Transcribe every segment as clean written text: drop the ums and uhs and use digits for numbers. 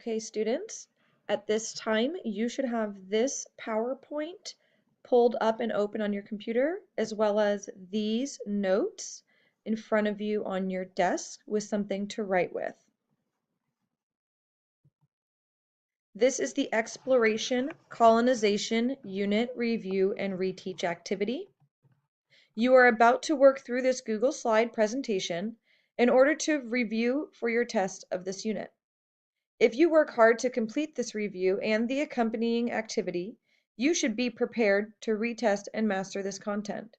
Okay, students, at this time you should have this PowerPoint pulled up and open on your computer, as well as these notes in front of you on your desk with something to write with. This is the Exploration, Colonization, Unit Review, and Reteach activity. You are about to work through this Google Slide presentation in order to review for your test of this unit. If you work hard to complete this review and the accompanying activity, you should be prepared to retest and master this content.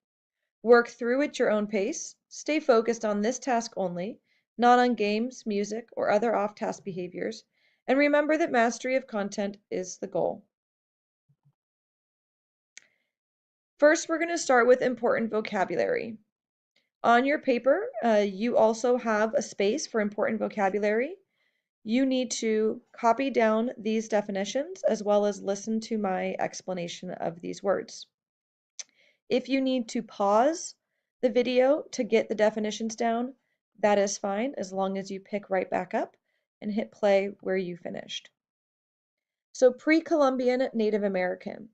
Work through at your own pace, stay focused on this task only, not on games, music, or other off-task behaviors, and remember that mastery of content is the goal. First, we're going to start with important vocabulary. On your paper, you also have a space for important vocabulary. You need to copy down these definitions as well as listen to my explanation of these words. If you need to pause the video to get the definitions down, that is fine as long as you pick right back up and hit play where you finished. So pre-Columbian Native American.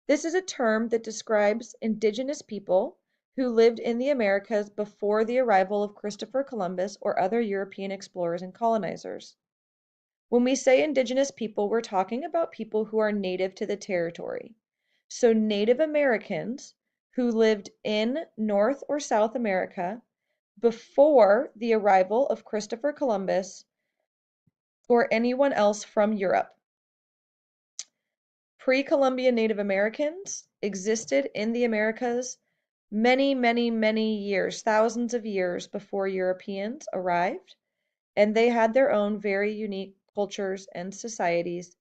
This is a term that describes indigenous people who lived in the Americas before the arrival of Christopher Columbus or other European explorers and colonizers. When we say indigenous people, we're talking about people who are native to the territory. So Native Americans who lived in North or South America before the arrival of Christopher Columbus or anyone else from Europe. Pre-Columbian Native Americans existed in the Americas many, many, many years, thousands of years before Europeans arrived, and they had their own very unique cultures and societies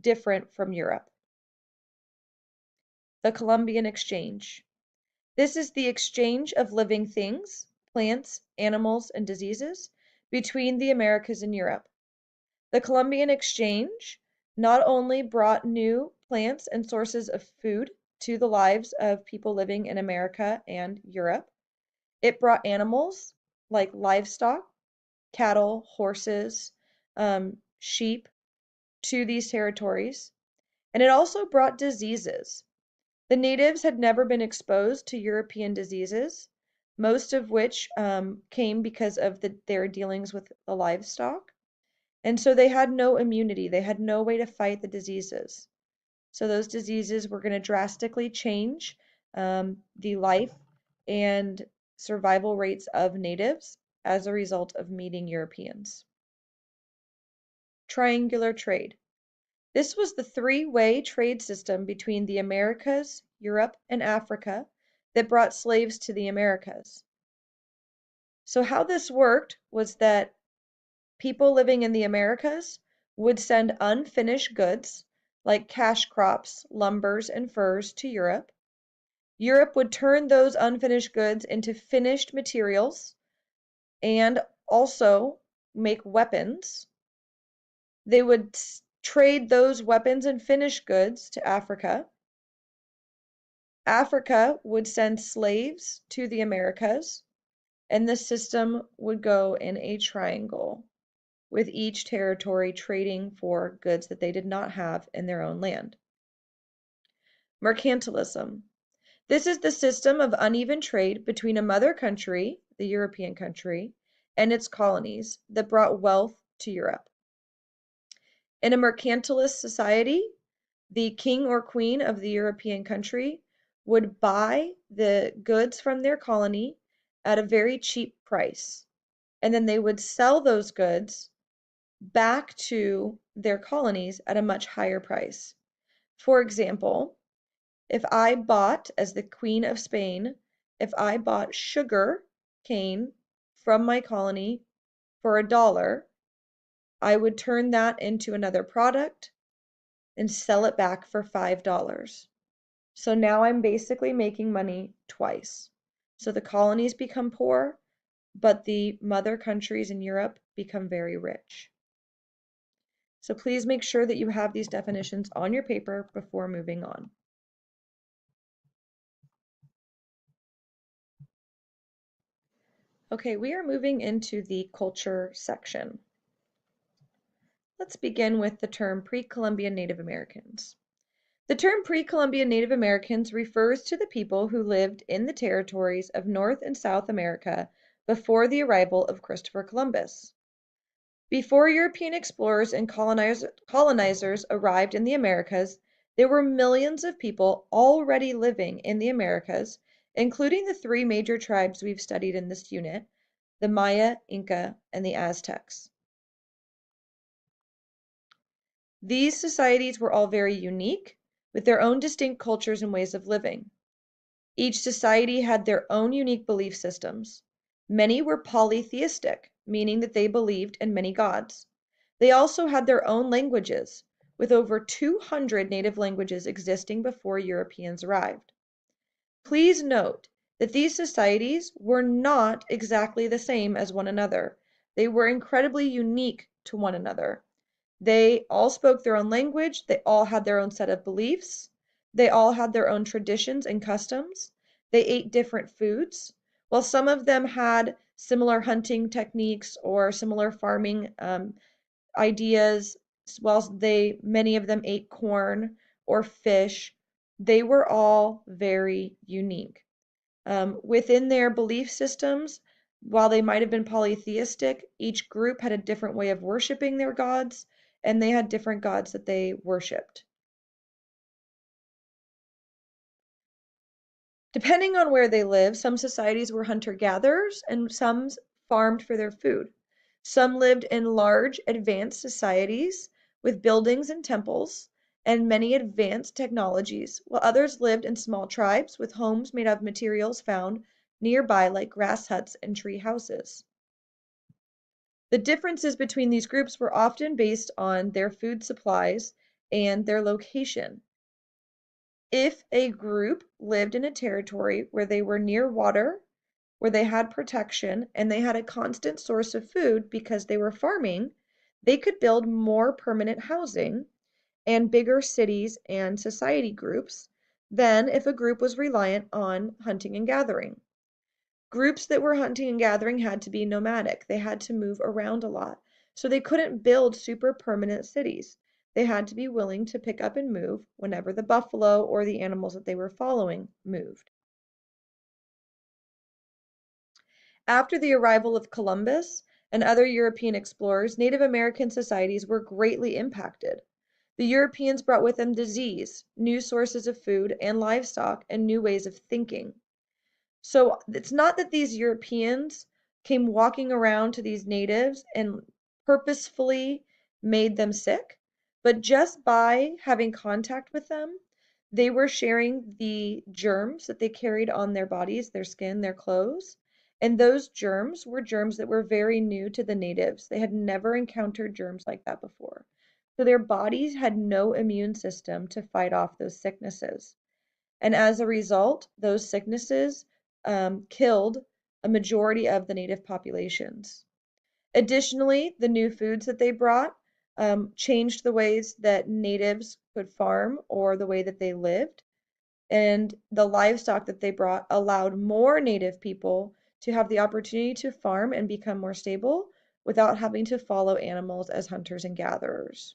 different from Europe. The Columbian Exchange. This is the exchange of living things, plants, animals, and diseases between the Americas and Europe. The Columbian Exchange not only brought new plants and sources of food to the lives of people living in America and Europe, it brought animals like livestock, cattle, horses, sheep to these territories, and it also brought diseases. The natives had never been exposed to European diseases, most of which came because of their dealings with the livestock. And so they had no immunity. They had no way to fight the diseases. So those diseases were going to drastically change the life and survival rates of natives as a result of meeting Europeans. Triangular trade. This was the three-way trade system between the Americas, Europe, and Africa that brought slaves to the Americas. So how this worked was that people living in the Americas would send unfinished goods like cash crops, lumbers, and furs to Europe. Europe would turn those unfinished goods into finished materials and also make weapons. They would trade those weapons and finished goods to Africa. Africa would send slaves to the Americas, and the system would go in a triangle, with each territory trading for goods that they did not have in their own land. Mercantilism. This is the system of uneven trade between a mother country, the European country, and its colonies that brought wealth to Europe. In a mercantilist society, the king or queen of the European country would buy the goods from their colony at a very cheap price, and then they would sell those goods back to their colonies at a much higher price. For example, if I bought, as the Queen of Spain, if I bought sugar cane from my colony for $1, I would turn that into another product and sell it back for $5. So now I'm basically making money twice. So the colonies become poor, but the mother countries in Europe become very rich. So please make sure that you have these definitions on your paper before moving on. Okay, we are moving into the culture section. Let's begin with the term pre-Columbian Native Americans. The term pre-Columbian Native Americans refers to the people who lived in the territories of North and South America before the arrival of Christopher Columbus. Before European explorers and colonizers arrived in the Americas, there were millions of people already living in the Americas, including the three major tribes we've studied in this unit, the Maya, Inca, and the Aztecs. These societies were all very unique, with their own distinct cultures and ways of living. Each society had their own unique belief systems. Many were polytheistic, meaning that they believed in many gods. They also had their own languages, with over 200 native languages existing before Europeans arrived. Please note that these societies were not exactly the same as one another. They were incredibly unique to one another. They all spoke their own language, they all had their own set of beliefs, they all had their own traditions and customs, they ate different foods. While some of them had similar hunting techniques or similar farming ideas, while many of them ate corn or fish, they were all very unique. Within their belief systems, while they might have been polytheistic, each group had a different way of worshiping their gods, and they had different gods that they worshiped. Depending on where they lived, some societies were hunter-gatherers and some farmed for their food. Some lived in large, advanced societies with buildings and temples and many advanced technologies, while others lived in small tribes with homes made of materials found nearby like grass huts and tree houses. The differences between these groups were often based on their food supplies and their location. If a group lived in a territory where they were near water, where they had protection, and they had a constant source of food because they were farming, they could build more permanent housing and bigger cities and society groups than if a group was reliant on hunting and gathering. Groups that were hunting and gathering had to be nomadic. They had to move around a lot. So they couldn't build super permanent cities. They had to be willing to pick up and move whenever the buffalo or the animals that they were following moved. After the arrival of Columbus and other European explorers, Native American societies were greatly impacted. The Europeans brought with them disease, new sources of food and livestock, and new ways of thinking. So it's not that these Europeans came walking around to these natives and purposefully made them sick, but just by having contact with them, they were sharing the germs that they carried on their bodies, their skin, their clothes. And those germs were germs that were very new to the natives. They had never encountered germs like that before. So their bodies had no immune system to fight off those sicknesses. And as a result, those sicknesses killed a majority of the native populations. Additionally, the new foods that they brought changed the ways that natives could farm or the way that they lived. And the livestock that they brought allowed more native people to have the opportunity to farm and become more stable without having to follow animals as hunters and gatherers.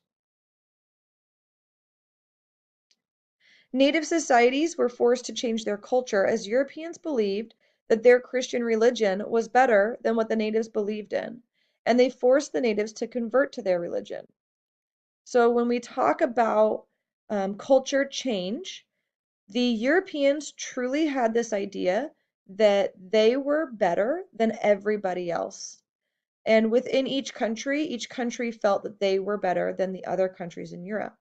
Native societies were forced to change their culture as Europeans believed that their Christian religion was better than what the natives believed in, and they forced the natives to convert to their religion. So when we talk about culture change, the Europeans truly had this idea that they were better than everybody else. And within each country felt that they were better than the other countries in Europe.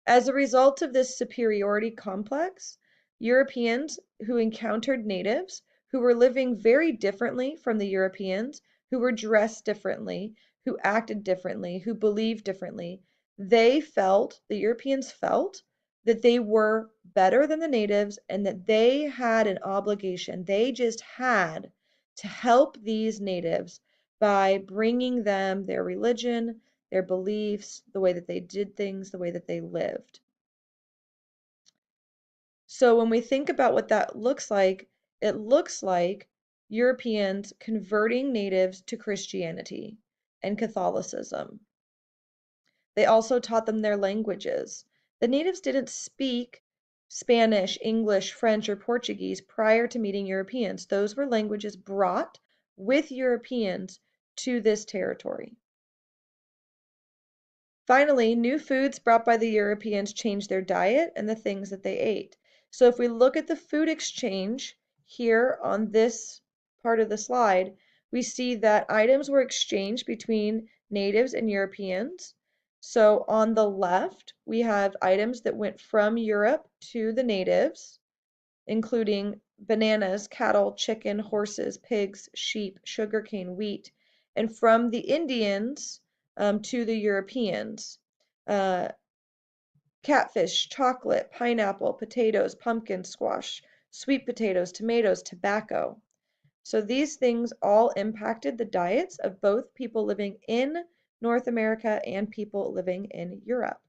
As a result of this superiority complex, Europeans who encountered natives who were living very differently from the Europeans, who were dressed differently, who acted differently, who believed differently, the Europeans felt that they were better than the natives and that they had an obligation. They just had to help these natives by bringing them their religion, their beliefs, the way that they did things, the way that they lived. So when we think about what that looks like, it looks like Europeans converting natives to Christianity and Catholicism. They also taught them their languages. The natives didn't speak Spanish, English, French, or Portuguese prior to meeting Europeans. Those were languages brought with Europeans to this territory. Finally, new foods brought by the Europeans changed their diet and the things that they ate. So if we look at the food exchange here on this part of the slide, we see that items were exchanged between natives and Europeans. So on the left, we have items that went from Europe to the natives, including bananas, cattle, chicken, horses, pigs, sheep, sugarcane, wheat, and from the Indians to the Europeans. Uh, Catfish, chocolate, pineapple, potatoes, pumpkin, squash, sweet potatoes, tomatoes, tobacco. So these things all impacted the diets of both people living in North America and people living in Europe.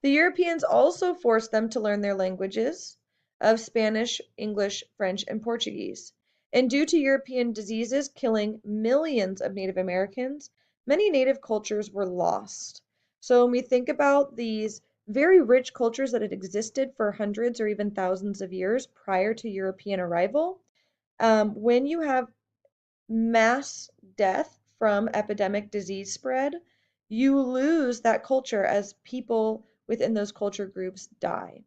The Europeans also forced them to learn their languages of Spanish, English, French, and Portuguese. And due to European diseases killing millions of Native Americans, many native cultures were lost. So when we think about these very rich cultures that had existed for hundreds or even thousands of years prior to European arrival, when you have mass death from epidemic disease spread, you lose that culture as people within those culture groups die.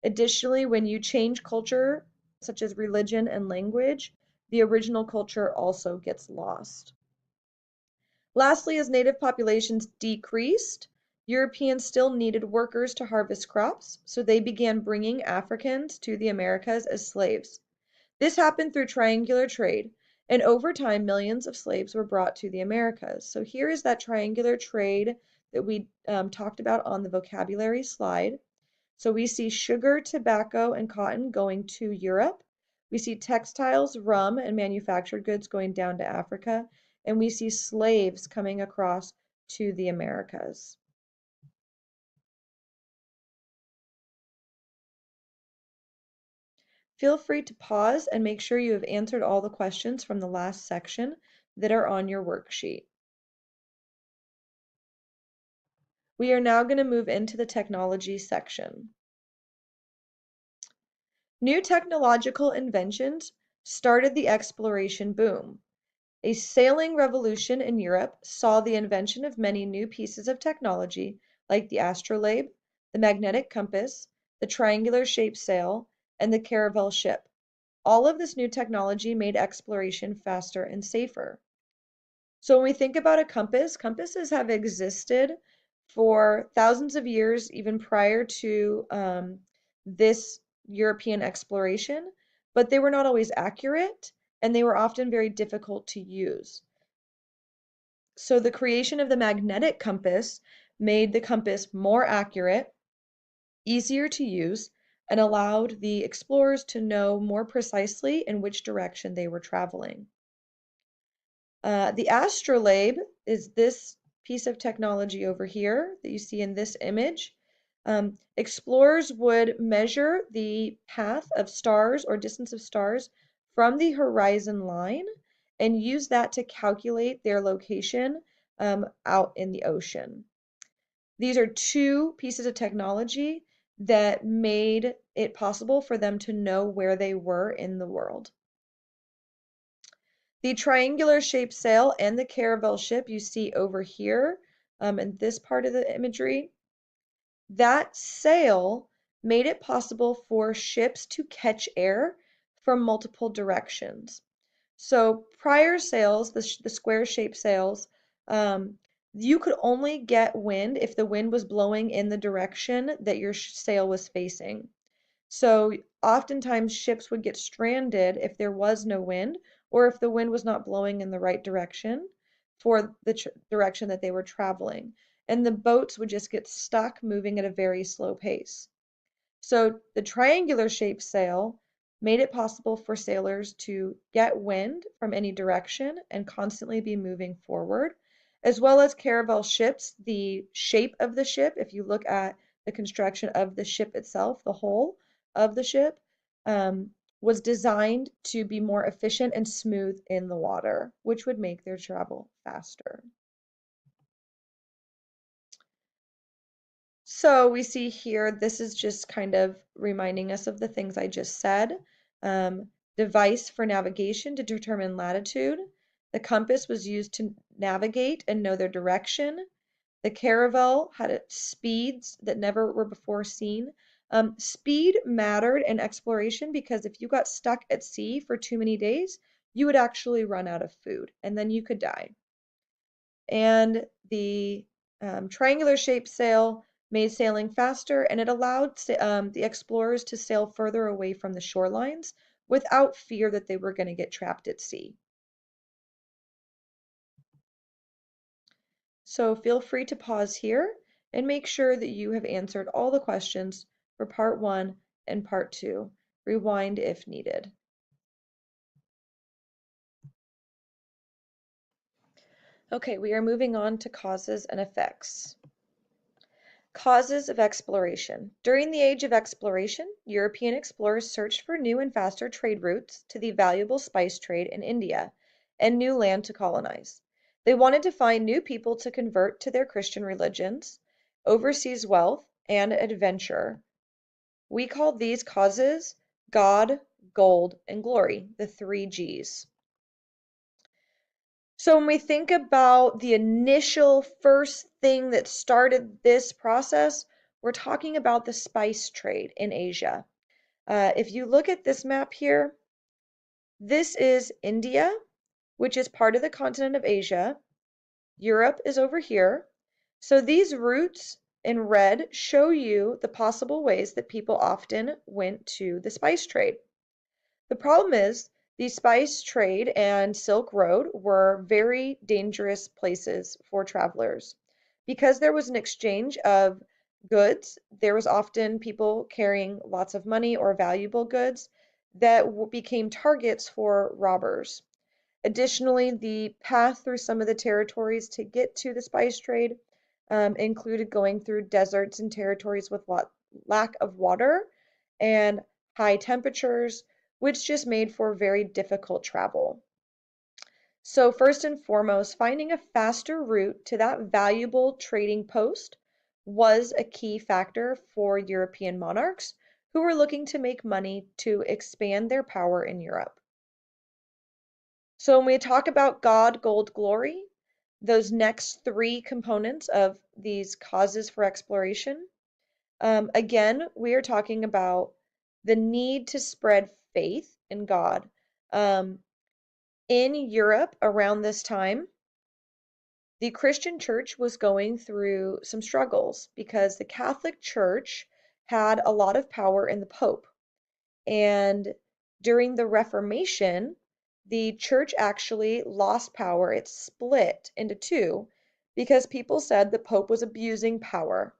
Additionally, when you change culture, such as religion and language, the original culture also gets lost. Lastly, as native populations decreased, Europeans still needed workers to harvest crops, so they began bringing Africans to the Americas as slaves. This happened through triangular trade, and over time, millions of slaves were brought to the Americas. So here is that triangular trade that we talked about on the vocabulary slide. So we see sugar, tobacco, and cotton going to Europe. We see textiles, rum, and manufactured goods going down to Africa. And we see slaves coming across to the Americas. Feel free to pause and make sure you have answered all the questions from the last section that are on your worksheet. We are now going to move into the technology section. New technological inventions started the exploration boom. A sailing revolution in Europe saw the invention of many new pieces of technology like the astrolabe, the magnetic compass, the triangular shaped sail, and the caravel ship. All of this new technology made exploration faster and safer. So when we think about a compass, compasses have existed for thousands of years, even prior to this European exploration, but they were not always accurate and they were often very difficult to use. So the creation of the magnetic compass made the compass more accurate, easier to use, and allowed the explorers to know more precisely in which direction they were traveling. The astrolabe is this piece of technology over here that you see in this image. Explorers would measure the path of stars or distance of stars from the horizon line and use that to calculate their location out in the ocean. These are two pieces of technology that made it possible for them to know where they were in the world. The triangular shaped sail and the caravel ship you see over here in this part of the imagery, that sail made it possible for ships to catch air from multiple directions. So prior sails, the square shaped sails, you could only get wind if the wind was blowing in the direction that your sail was facing. So oftentimes ships would get stranded if there was no wind or if the wind was not blowing in the right direction for the direction that they were traveling. And the boats would just get stuck moving at a very slow pace. So the triangular shaped sail made it possible for sailors to get wind from any direction and constantly be moving forward, as well as caravel ships. The shape of the ship, if you look at the construction of the ship itself, the hull of the ship, was designed to be more efficient and smooth in the water, which would make their travel faster. So we see here, this is just kind of reminding us of the things I just said. Device for navigation to determine latitude. The compass was used to navigate and know their direction. The caravel had speeds that never were before seen. Speed mattered in exploration because if you got stuck at sea for too many days, you would actually run out of food and then you could die. And the triangular shaped sail made sailing faster and it allowed the explorers to sail further away from the shorelines without fear that they were going to get trapped at sea. So feel free to pause here and make sure that you have answered all the questions for part 1 and part 2. Rewind if needed. Okay, we are moving on to causes and effects. Causes of exploration. During the age of exploration, European explorers searched for new and faster trade routes to the valuable spice trade in India and new land to colonize. They wanted to find new people to convert to their Christian religions, overseas wealth, and adventure. We call these causes God, gold, and glory, the 3 G's. So when we think about the initial first thing that started this process, we're talking about the spice trade in Asia. If you look at this map here, this is India, which is part of the continent of Asia. Europe is over here. So these routes in red show you the possible ways that people often went to the spice trade. The problem is the spice trade and Silk Road were very dangerous places for travelers. Because there was an exchange of goods, there was often people carrying lots of money or valuable goods that became targets for robbers. Additionally, the path through some of the territories to get to the spice trade included going through deserts and territories with lack of water and high temperatures, which just made for very difficult travel. So first and foremost, finding a faster route to that valuable trading post was a key factor for European monarchs who were looking to make money to expand their power in Europe. So when we talk about God, gold, glory, those next 3 components of these causes for exploration, again, we are talking about the need to spread faith in God. In Europe around this time, the Christian church was going through some struggles because the Catholic Church had a lot of power in the Pope. And during the Reformation, the church actually lost power. It split into 2 because people said the Pope was abusing power.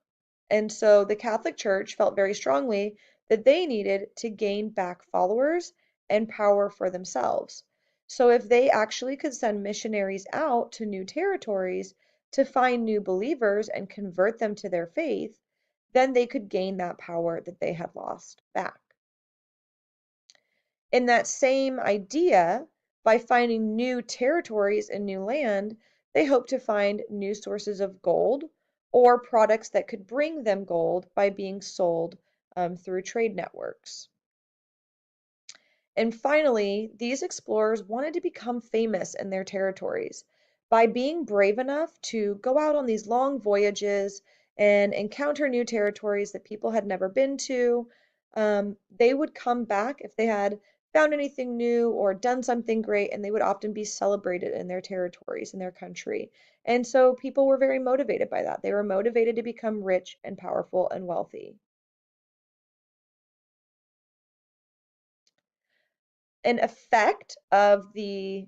And so the Catholic Church felt very strongly that they needed to gain back followers and power for themselves. So if they actually could send missionaries out to new territories to find new believers and convert them to their faith, then they could gain that power that they had lost back. In that same idea, by finding new territories and new land, they hope to find new sources of gold or products that could bring them gold by being sold through trade networks. And finally, these explorers wanted to become famous in their territories by being brave enough to go out on these long voyages and encounter new territories that people had never been to. They would come back if they had found anything new or done something great, and they would often be celebrated in their territories, in their country. And so people were very motivated by that. They were motivated to become rich and powerful and wealthy. An effect of the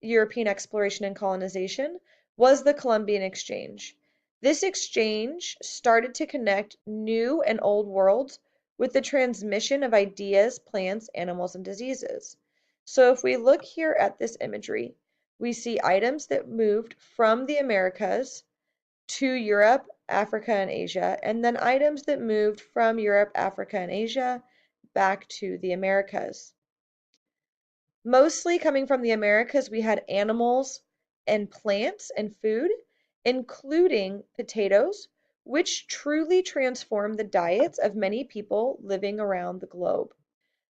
European exploration and colonization was the Columbian Exchange. This exchange started to connect new and old worlds with the transmission of ideas, plants, animals, and diseases. So if we look here at this imagery, we see items that moved from the Americas to Europe, Africa, and Asia, and then items that moved from Europe, Africa, and Asia back to the Americas. Mostly coming from the Americas, we had animals and plants and food, including potatoes, which truly transformed the diets of many people living around the globe.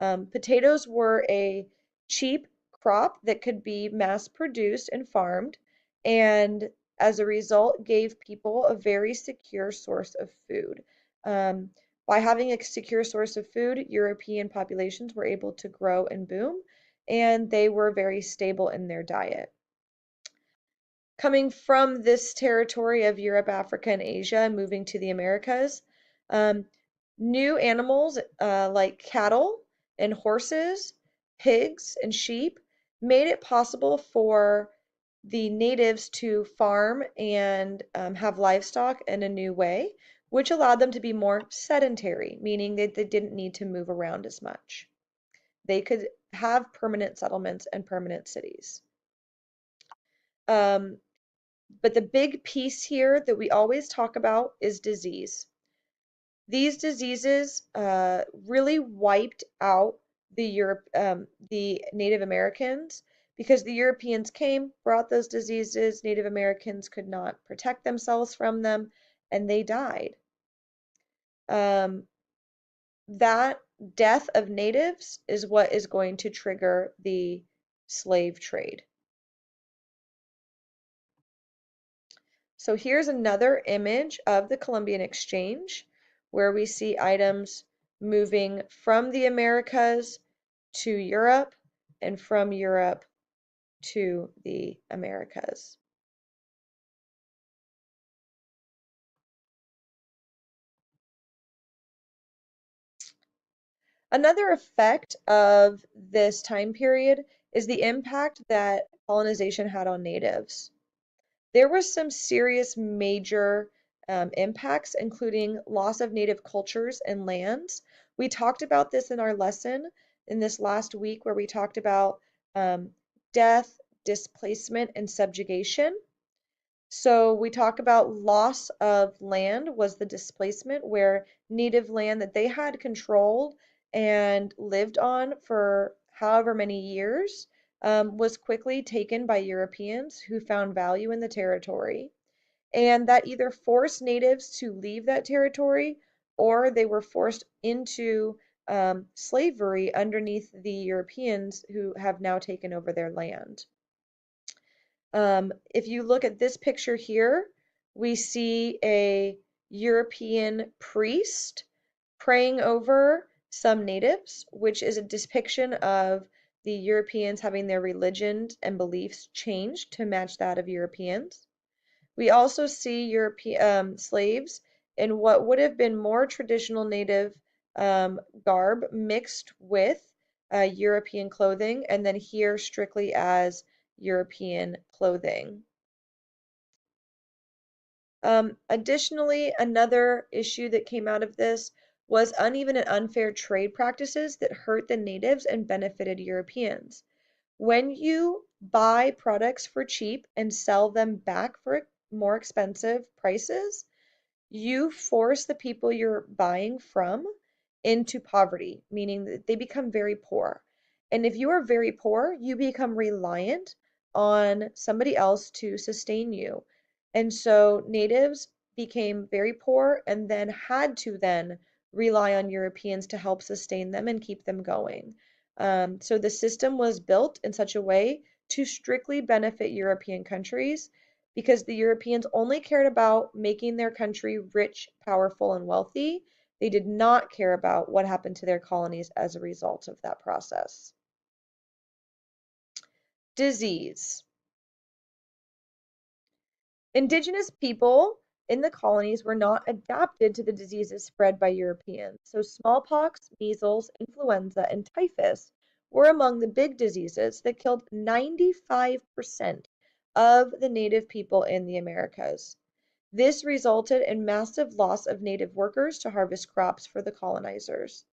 Potatoes were a cheap crop that could be mass produced and farmed, and as a result, gave people a very secure source of food. Um, by having a secure source of food, European populations were able to grow and boom, and they were very stable in their diet. Coming from this territory of Europe, Africa, and Asia, and moving to the Americas, um, new animals like cattle and horses, pigs, and sheep made it possible for the natives to farm and have livestock in a new way, which allowed them to be more sedentary, meaning that they didn't need to move around as much. They could have permanent settlements and permanent cities. Um, but the big piece here that we always talk about is disease. These diseases really wiped out the Native Americans because the Europeans came, brought those diseases. Native Americans could not protect themselves from them, and they died. Um, that death of natives is what is going to trigger the slave trade. So here's another image of the Columbian Exchange where we see items moving from the Americas to Europe and from Europe to the Americas. Another effect of this time period is the impact that colonization had on natives. There was some serious major impacts, including loss of native cultures and lands. We talked about this in our lesson in this last week where we talked about death, displacement, and subjugation. So we talk about loss of land was the displacement, where native land that they had controlled and lived on for however many years was quickly taken by Europeans who found value in the territory. And that either forced natives to leave that territory or they were forced into slavery underneath the Europeans who have now taken over their land. If you look at this picture here, we see a European priest praying over some natives, which is a depiction of the Europeans having their religions and beliefs changed to match that of Europeans. We also see European slaves in what would have been more traditional native garb mixed with European clothing, and then here strictly as European clothing. Additionally, another issue that came out of this was uneven and unfair trade practices that hurt the natives and benefited Europeans. When you buy products for cheap and sell them back for more expensive prices, you force the people you're buying from into poverty, meaning that they become very poor. And if you are very poor, you become reliant on somebody else to sustain you. And so natives became very poor and then had to then rely on Europeans to help sustain them and keep them going. So the system was built in such a way to strictly benefit European countries because the Europeans only cared about making their country rich, powerful, and wealthy. They did not care about what happened to their colonies as a result of that process. Disease. Indigenous people in the colonies were not adapted to the diseases spread by Europeans. So smallpox, measles, influenza, and typhus were among the big diseases that killed 95% of the native people in the Americas. This resulted in massive loss of native workers to harvest crops for the colonizers.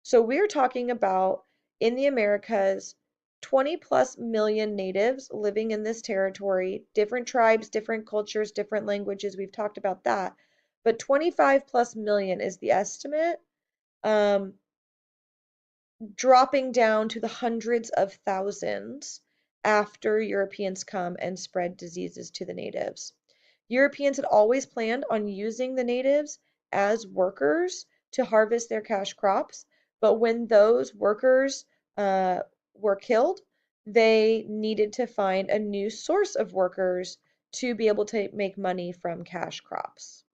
So we're talking about in the Americas 20 plus million natives living in this territory, different tribes, different cultures, different languages. We've talked about that. But 25 plus million is the estimate. Um, dropping down to the hundreds of thousands after Europeans come and spread diseases to the natives. Europeans had always planned on using the natives as workers to harvest their cash crops, but when those workers were killed, they needed to find a new source of workers to be able to make money from cash crops.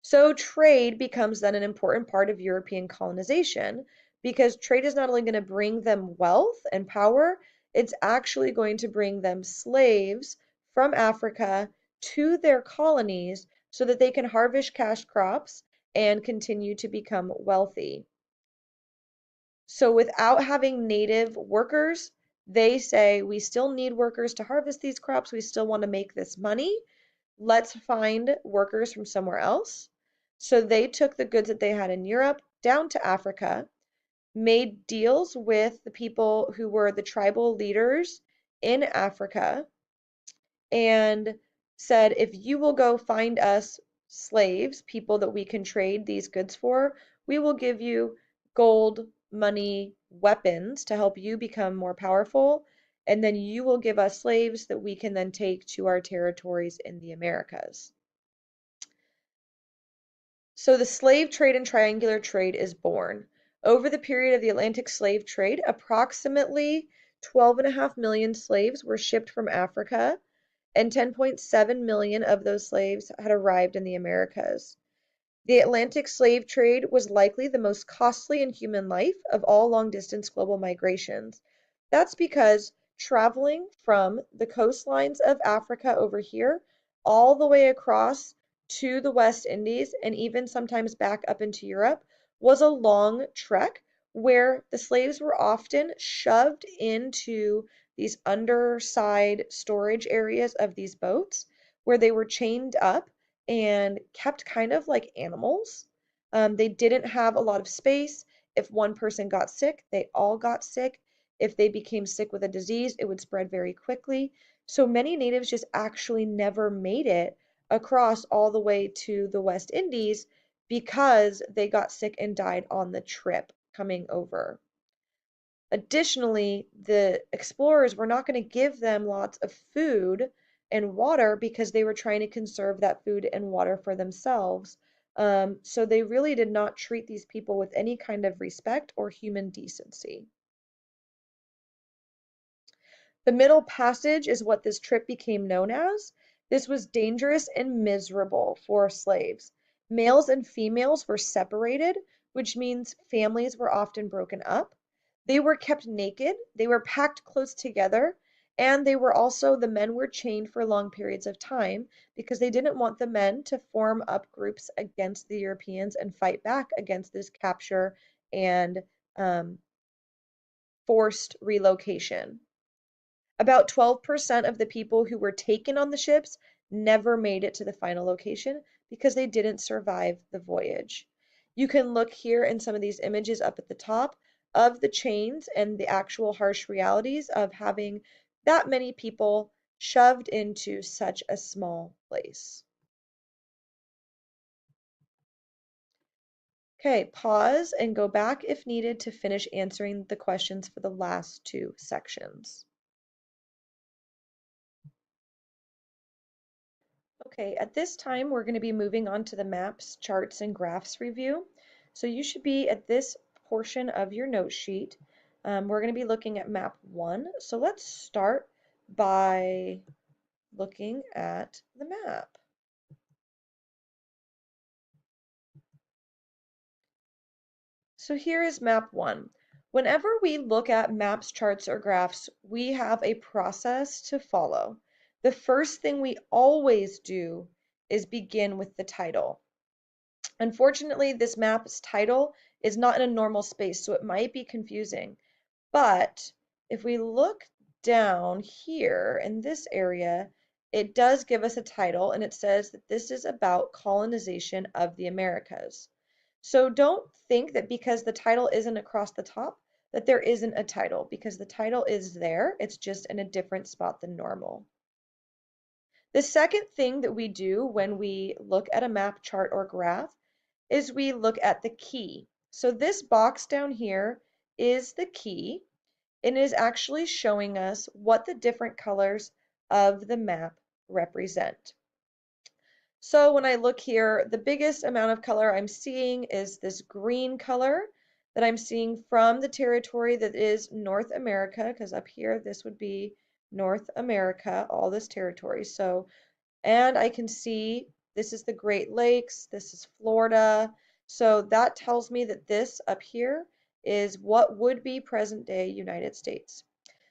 So trade becomes then an important part of European colonization because trade is not only going to bring them wealth and power, it's actually going to bring them slaves from Africa to their colonies so that they can harvest cash crops and continue to become wealthy. So without having native workers, they say we still need workers to harvest these crops. We still want to make this money. Let's find workers from somewhere else. So they took the goods that they had in Europe down to Africa, made deals with the people who were the tribal leaders in Africa, and said, if you will go find us slaves, people that we can trade these goods for, we will give you gold, money, weapons to help you become more powerful, and then you will give us slaves that we can then take to our territories in the Americas. So the slave trade and triangular trade is born. Over the period of the Atlantic slave trade, approximately 12.5 million slaves were shipped from Africa, and 10.7 million of those slaves had arrived in the Americas. The Atlantic slave trade was likely the most costly in human life of all long-distance global migrations. That's because traveling from the coastlines of Africa over here all the way across to the West Indies and even sometimes back up into Europe was a long trek where the slaves were often shoved into these underside storage areas of these boats where they were chained up and kept kind of like animals. They didn't have a lot of space. If one person got sick, they all got sick. If they became sick with a disease, it would spread very quickly. So many natives just actually never made it across all the way to the West Indies because they got sick and died on the trip coming over. Additionally, the explorers were not going to give them lots of food and water because they were trying to conserve that food and water for themselves. So they really did not treat these people with any kind of respect or human decency. The Middle Passage is what this trip became known as. This was dangerous and miserable for slaves. Males and females were separated, which means families were often broken up. They were kept naked, they were packed close together, and the men were chained for long periods of time because they didn't want the men to form up groups against the Europeans and fight back against this capture and forced relocation. About 12% of the people who were taken on the ships never made it to the final location because they didn't survive the voyage. You can look here in some of these images up at the top of the chains and the actual harsh realities of having that many people shoved into such a small place. Okay, pause and go back if needed to finish answering the questions for the last two sections. Okay, at this time, we're going to be moving on to the maps, charts, and graphs review. So you should be at this portion of your note sheet. We're going to be looking at map 1. So let's start by looking at the map. So here is map 1. Whenever we look at maps, charts, or graphs, we have a process to follow. The first thing we always do is begin with the title. Unfortunately, this map's title is not in a normal space, so it might be confusing. But if we look down here in this area, it does give us a title, and it says that this is about colonization of the Americas. So don't think that because the title isn't across the top, that there isn't a title, because the title is there, it's just in a different spot than normal. The second thing that we do when we look at a map, chart, or graph is we look at the key. So this box down here is the key and is actually showing us what the different colors of the map represent. So when I look here, the biggest amount of color I'm seeing is this green color that I'm seeing from the territory that is North America, because up here this would be North America, all this territory. So, and I can see this is the Great Lakes, this is Florida. So that tells me that this up here is what would be present day United States.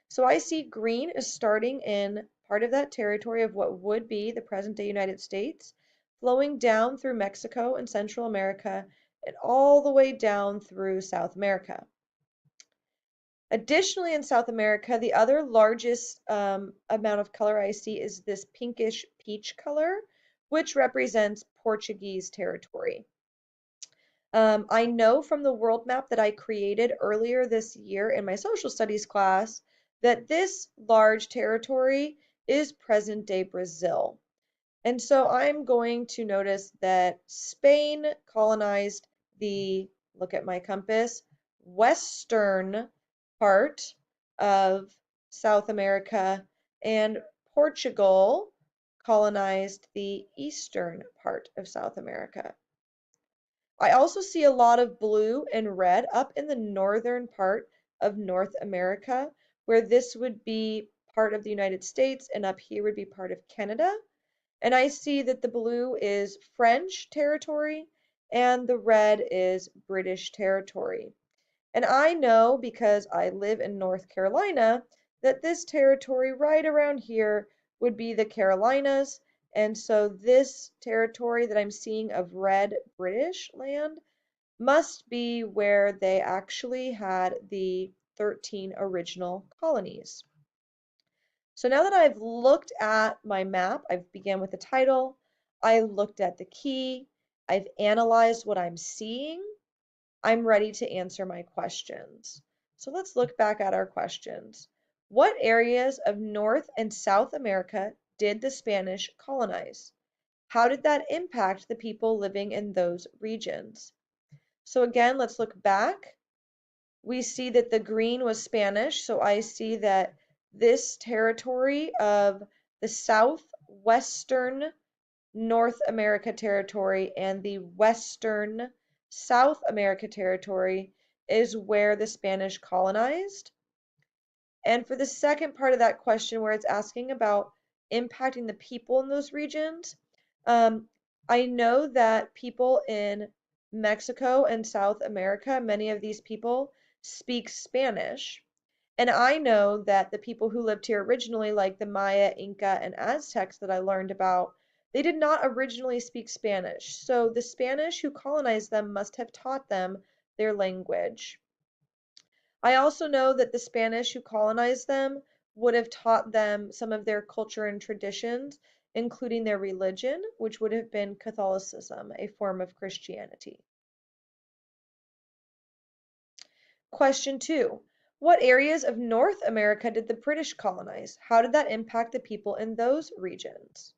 So I see green is starting in part of that territory of what would be the present day United States, flowing down through Mexico and Central America and all the way down through South America. Additionally, in South America, the other largest amount of color I see is this pinkish peach color, which represents Portuguese territory. I know from the world map that I created earlier this year in my social studies class that this large territory is present day Brazil. And so I'm going to notice that Spain colonized the, look at my compass, western part of South America, and Portugal colonized the eastern part of South America. I also see a lot of blue and red up in the northern part of North America, where this would be part of the United States and up here would be part of Canada. And I see that the blue is French territory and the red is British territory. And I know because I live in North Carolina that this territory right around here would be the Carolinas. And so this territory that I'm seeing of red British land must be where they actually had the 13 original colonies. So now that I've looked at my map, I've began with the title, I looked at the key, I've analyzed what I'm seeing, I'm ready to answer my questions. So let's look back at our questions. What areas of North and South America did the Spanish colonize? How did that impact the people living in those regions? So again, let's look back. We see that the green was Spanish, so I see that this territory of the southwestern North America territory and the western South America territory is where the Spanish colonized. And for the second part of that question, where it's asking about impacting the people in those regions, I know that people in Mexico and South America, many of these people speak Spanish. And I know that the people who lived here originally, like the Maya, Inca, and Aztecs that I learned about, they did not originally speak Spanish. So the Spanish who colonized them must have taught them their language. I also know that the Spanish who colonized them would have taught them some of their culture and traditions, including their religion, which would have been Catholicism, a form of Christianity. Question 2. What areas of North America did the British colonize? How did that impact the people in those regions?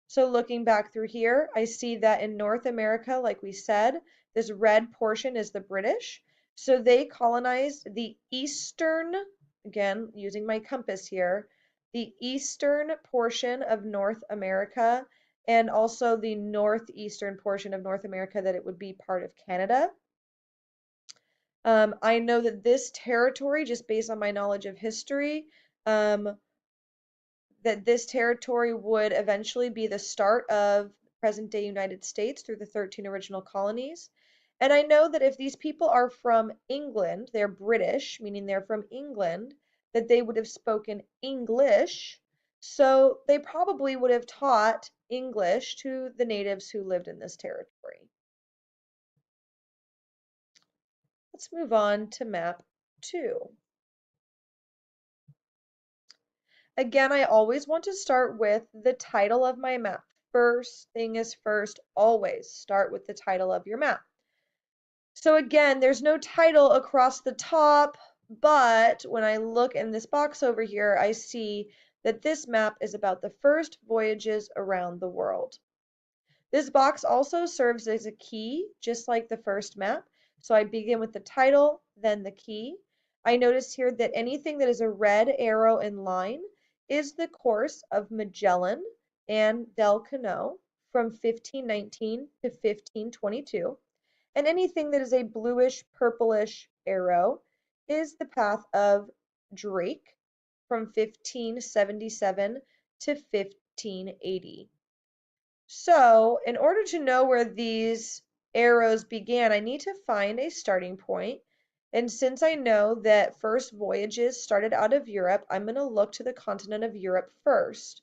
So looking back through here, I see that in North America, like we said, this red portion is the British. So they colonized the eastern, again, using my compass here, the eastern portion of North America and also the northeastern portion of North America that it would be part of Canada. I know that this territory, just based on my knowledge of history, that this territory would eventually be the start of present-day United States through the 13 original colonies. And I know that if these people are from England, they're British, meaning they're from England, that they would have spoken English. So they probably would have taught English to the natives who lived in this territory. Let's move on to map 2. Again, I always want to start with the title of my map. First thing is first, always start with the title of your map. So again, there's no title across the top, but when I look in this box over here, I see that this map is about the first voyages around the world. This box also serves as a key, just like the first map. So I begin with the title, then the key. I notice here that anything that is a red arrow in line is the course of Magellan and Del Cano from 1519 to 1522. And anything that is a bluish purplish arrow is the path of Drake from 1577 to 1580. So, in order to know where these arrows began, I need to find a starting point. And since I know that first voyages started out of Europe, I'm going to look to the continent of Europe first.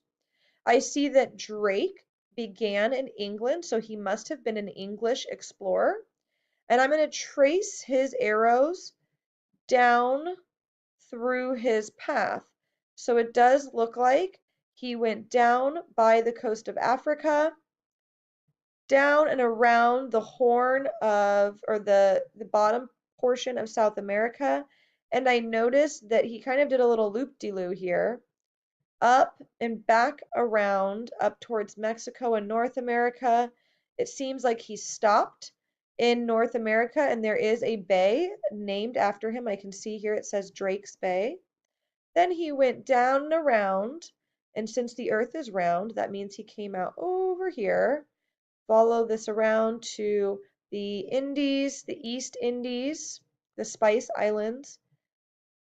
I see that Drake began in England, so he must have been an English explorer. And I'm going to trace his arrows down through his path. So it does look like he went down by the coast of Africa, down and around the horn of, or the bottom portion of South America. And I noticed that he kind of did a little loop-de-loo here, up and back around, up towards Mexico and North America. It seems like he stopped in North America, and there is a bay named after him. I can see here it says Drake's Bay. Then he went down and around, and since the earth is round, that means he came out over here. Follow this around to the Indies, the East Indies, the Spice Islands,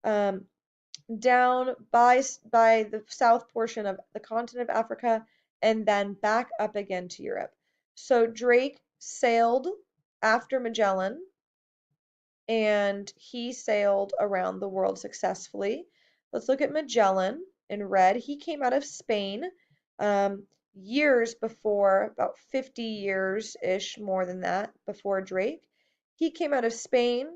down by the south portion of the continent of Africa, and then back up again to Europe. So Drake sailed after Magellan, and he sailed around the world successfully. Let's look at Magellan in red. He came out of Spain years before, about 50 years-ish, more than that, before Drake. He came out of Spain.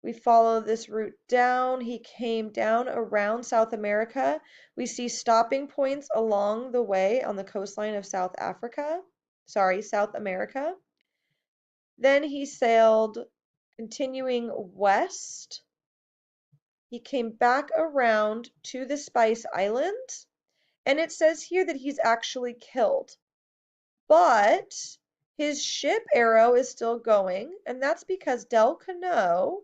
We follow this route down. He came down around South America. We see stopping points along the way on the coastline of South America. Then he sailed, continuing west. He came back around to the Spice Islands, and it says here that he's actually killed. But his ship Arrow is still going, and that's because Del Cano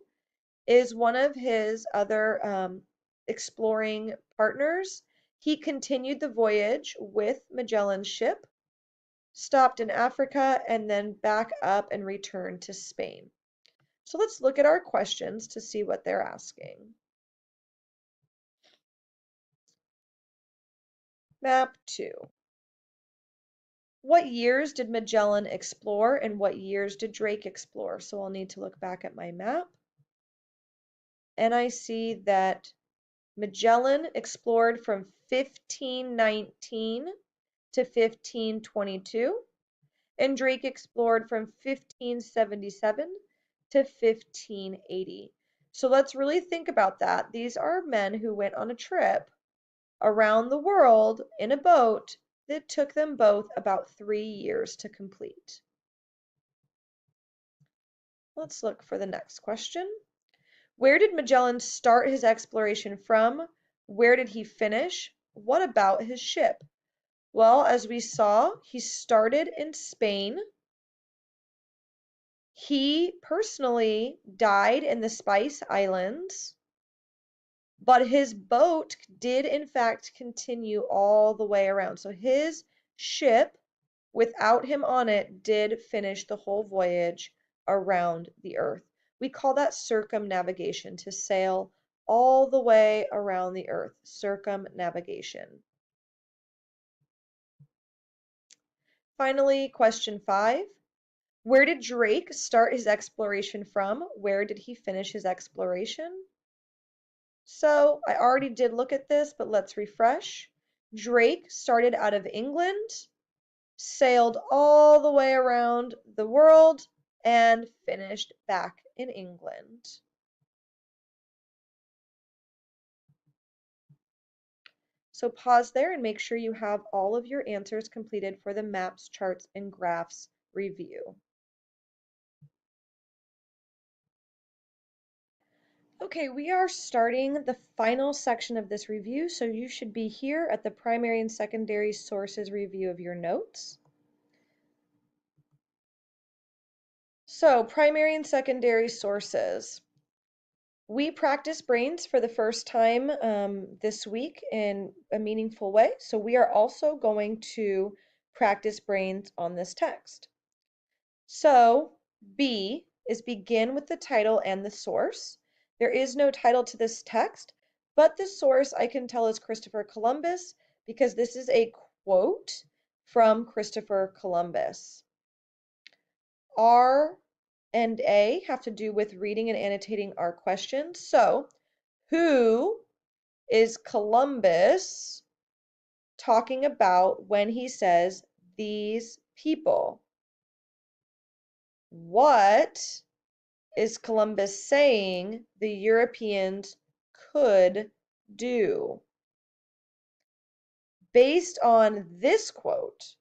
is one of his other exploring partners. He continued the voyage with Magellan's ship, stopped in Africa, and then back up and returned to Spain. So let's look at our questions to see what they're asking. Map 2. What years did Magellan explore and what years did Drake explore? So I'll need to look back at my map. And I see that Magellan explored from 1519 to 1522, and Drake explored from 1577 to 1580. So let's really think about that. These are men who went on a trip around the world in a boat that took them both about 3 years to complete. Let's look for the next question. Where did Magellan start his exploration from? Where did he finish? What about his ship? Well, as we saw, he started in Spain. He personally died in the Spice Islands, but his boat did in fact continue all the way around. So his ship, without him on it, did finish the whole voyage around the earth. We call that circumnavigation, to sail all the way around the earth, circumnavigation. Finally, question 5. Where did Drake start his exploration from? Where did he finish his exploration? So I already did look at this, but let's refresh. Drake started out of England, sailed all the way around the world, and finished back in England. So pause there and make sure you have all of your answers completed for the maps, charts, and graphs review. Okay, we are starting the final section of this review, so you should be here at the primary and secondary sources review of your notes. So, primary and secondary sources. We practice brains for the first time this week in a meaningful way. So, we are also going to practice brains on this text. So, B is begin with the title and the source. There is no title to this text, but the source I can tell is Christopher Columbus because this is a quote from Christopher Columbus. R and A have to do with reading and annotating our questions. So, who is Columbus talking about when he says these people? What is Columbus saying the Europeans could do? Based on this quote,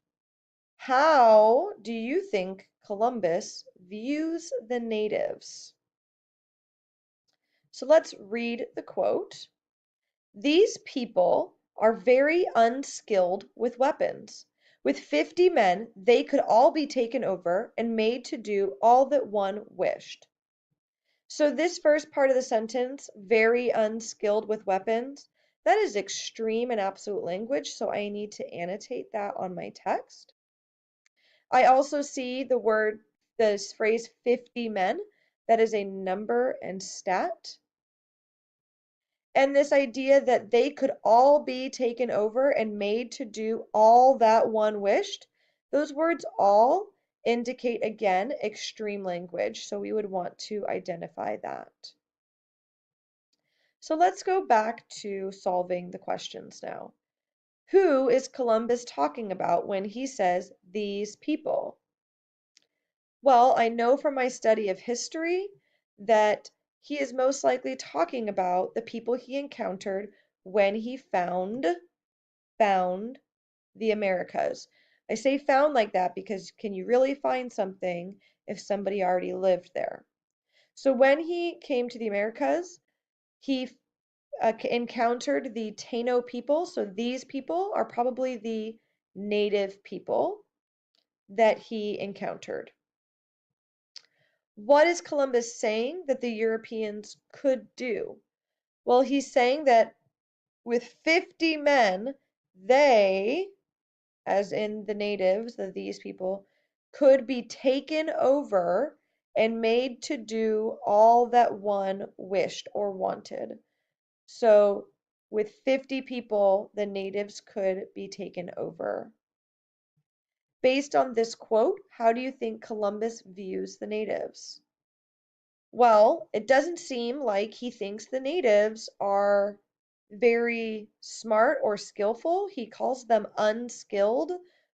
how do you think Columbus views the natives? So let's read the quote. These people are very unskilled with weapons. With 50 men, they could all be taken over and made to do all that one wished. So this first part of the sentence, very unskilled with weapons, that is extreme and absolute language, so I need to annotate that on my text. I also see this phrase 50 men, that is a number and stat. And this idea that they could all be taken over and made to do all that one wished, those words all indicate again extreme language, so we would want to identify that. So let's go back to solving the questions now. Who is Columbus talking about when he says these people? Well, I know from my study of history that he is most likely talking about the people he encountered when he found the Americas. I say found like that because can you really find something if somebody already lived there? So when he came to the Americas, he encountered the Taino people. So these people are probably the native people that he encountered. What is Columbus saying that the Europeans could do? Well, he's saying that with 50 men, they, as in the natives, these people, could be taken over and made to do all that one wished or wanted. So, with 50 people, the natives could be taken over. Based on this quote, how do you think Columbus views the natives? Well, it doesn't seem like he thinks the natives are very smart or skillful. He calls them unskilled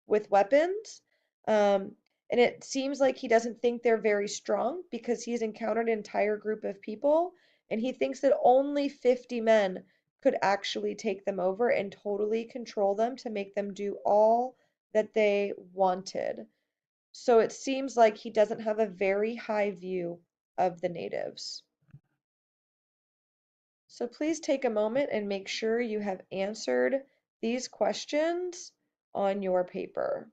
with weapons. And it seems like he doesn't think they're very strong because he's encountered an entire group of people and he thinks that only 50 men could actually take them over and totally control them to make them do all that they wanted. So it seems like he doesn't have a very high view of the natives. So please take a moment and make sure you have answered these questions on your paper.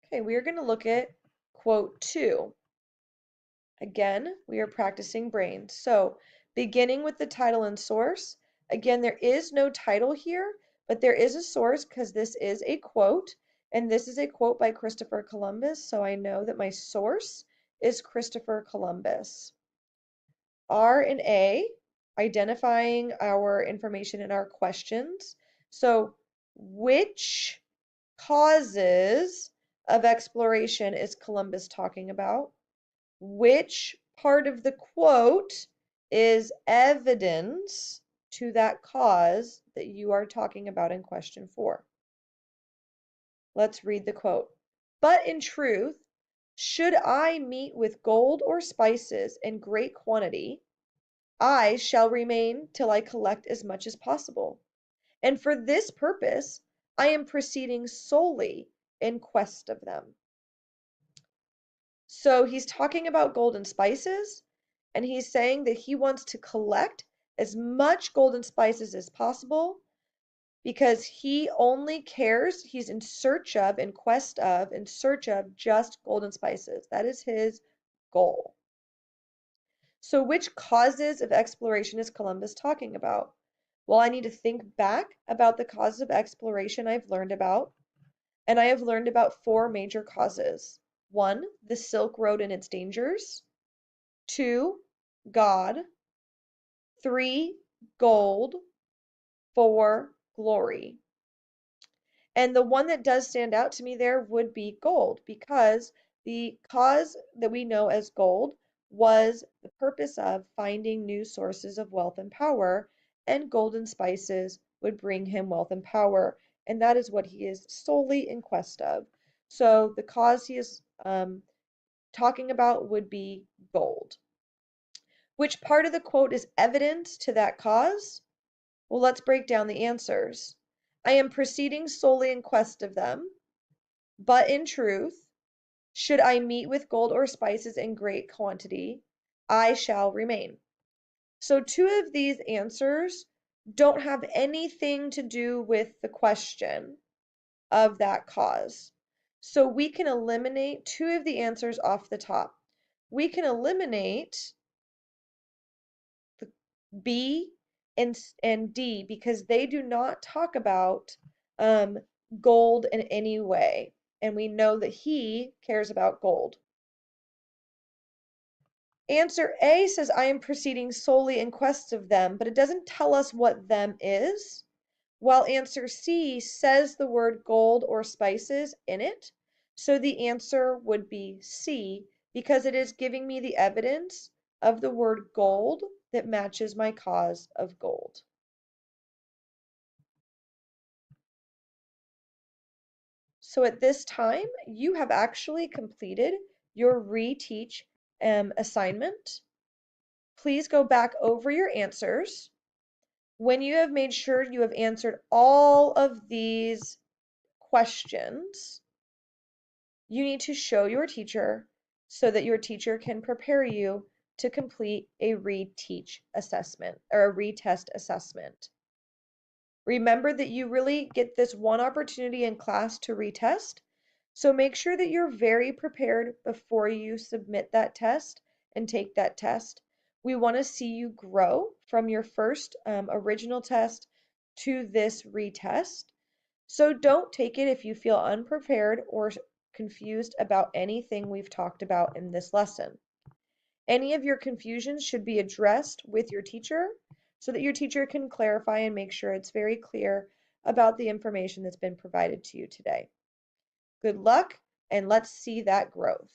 Okay, we are going to look at quote 2. Again, we are practicing brains. So beginning with the title and source. Again, there is no title here, but there is a source because this is a quote, and this is a quote by Christopher Columbus, so I know that my source is Christopher Columbus. R and A, identifying our information in our questions. So, which causes of exploration is Columbus talking about? Which part of the quote is evidence to that cause that you are talking about in question 4? Let's read the quote. But in truth, should I meet with gold or spices in great quantity, I shall remain till I collect as much as possible. And for this purpose, I am proceeding solely in quest of them. So he's talking about gold and spices, and he's saying that he wants to collect as much golden spices as possible because he only cares, he's in search of, in quest of, in search of just golden spices. That is his goal. So which causes of exploration is Columbus talking about? Well, I need to think back about the causes of exploration I've learned about, and I have learned about four major causes. One, the Silk Road and its dangers. Two, God. Three, gold. Four, glory. And the one that does stand out to me there would be gold, because the cause that we know as gold was the purpose of finding new sources of wealth and power, and golden spices would bring him wealth and power, and that is what he is solely in quest of. So the cause he is talking about would be gold. Which part of the quote is evident to that cause? Well, let's break down the answers. I am proceeding solely in quest of them, but in truth, should I meet with gold or spices in great quantity, I shall remain. So two of these answers don't have anything to do with the question of that cause. So we can eliminate two of the answers off the top. We can eliminate the B and D because they do not talk about gold in any way. And we know that he cares about gold. Answer A says, I am proceeding solely in quest of them, but it doesn't tell us what them is. While answer C says the word gold or spices in it. So the answer would be C because it is giving me the evidence of the word gold that matches my cause of gold. So at this time, you have actually completed your reteach assignment. Please go back over your answers. When you have made sure you have answered all of these questions, you need to show your teacher so that your teacher can prepare you to complete a reteach assessment or a retest assessment. Remember that you really get this one opportunity in class to retest, so make sure that you're very prepared before you submit that test and take that test. We want to see you grow from your first original test to this retest. So don't take it if you feel unprepared or confused about anything we've talked about in this lesson. Any of your confusions should be addressed with your teacher so that your teacher can clarify and make sure it's very clear about the information that's been provided to you today. Good luck, and let's see that growth.